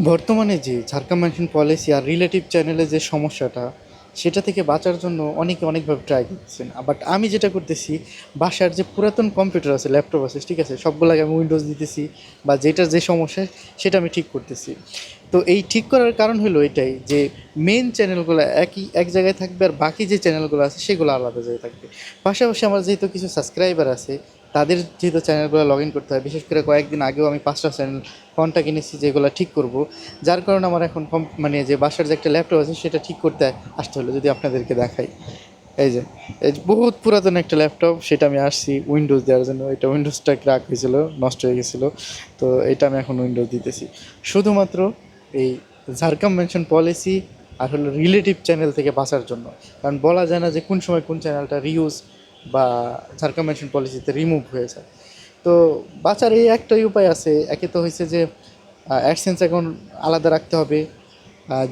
বর্তমানে যে Jharkhand mention policy আর relative চ্যানেলের যে সমস্যাটা, সেটা থেকে বাঁচার জন্য অনেকে অনেকভাবে ট্রাই করতেছেন। বাট আমি যেটা করতেছি, বাসার যে পুরাতন কম্পিউটার আছে, ল্যাপটপ আছে, ঠিক আছে, সবগুলোকে আমি উইন্ডোজ দিতেছি, বা যেটার যে সমস্যা সেটা আমি ঠিক করতেছি। তো এই ঠিক করার কারণ হলো এটাই যে মেন চ্যানেলগুলো এক জায়গায় থাকবে, আর বাকি যে চ্যানেলগুলো আছে সেগুলো আলাদা জায়গায় থাকবে। পাশাপাশি আমার যেহেতু কিছু সাবস্ক্রাইবার আছে, তাদের যেহেতু চ্যানেলগুলো লগ ইন করতে হয়, বিশেষ করে কয়েকদিন আগেও আমি 5টা চ্যানেল কন্ট্যাক্ট এনেছি যেগুলো ঠিক করব। যার কারণে আমার এখন মানে যে বাসার যে একটা ল্যাপটপ আছে সেটা ঠিক করতে আসতে হলো। যদি আপনাদেরকে দেখাই, এই যে বহুত পুরাতন একটা ল্যাপটপ, সেটা আমি আসছি উইন্ডোজ দেওয়ার জন্য। এটা উইন্ডোজটা ক্র্যাক হয়েছিল, নষ্ট হয়ে গেছিলো। তো এটা আমি এখন উইন্ডোজ দিতেছি শুধুমাত্র এই ঝাড়খণ্ড মেনশন পলিসি আর হলো রিলেটিভ চ্যানেল থেকে বাঁচার জন্য। কারণ বলা যায় না যে কোন সময় কোন চ্যানেলটা রিউজ বা ঝাড়খণ্ড মেনশন পলিসিতে রিমুভ হয়ে যায়। তো বাঁচার এই একটাই উপায় আছে। একে তো হয়েছে যে অ্যাডসেন্স অ্যাকাউন্ট আলাদা রাখতে হবে,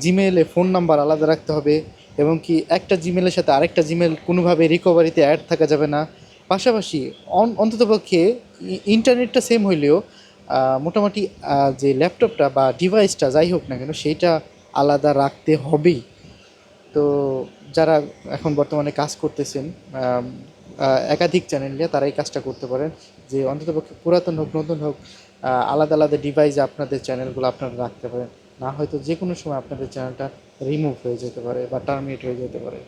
জিমেইলে ফোন নাম্বার আলাদা রাখতে হবে, এবং কি একটা জিমেলের সাথে আরেকটা জিমেল কোনোভাবে রিকভারিতে অ্যাড থাকা যাবে না। পাশাপাশি অন্ততপক্ষে ইন্টারনেটটা সেম হইলেও মোটামুটি যে ল্যাপটপটা বা ডিভাইসটা যাই হোক না কেন সেইটা আলাদা রাখতে হবেই। তো যারা এখন বর্তমানে কাজ করতেছেন একাধিক চ্যানেল নিয়ে, তারা এই কাজটা করতে পারেন যে অন্ততপক্ষে পুরাতন হোক নতুন হোক, আলাদা আলাদা ডিভাইসে আপনাদের চ্যানেলগুলো আপনারা রাখতে পারেন। না হয়তো যে কোনো সময় আপনাদের চ্যানেলটা রিমুভ হয়ে যেতে পারে বা টার্মিনেট হয়ে যেতে পারে।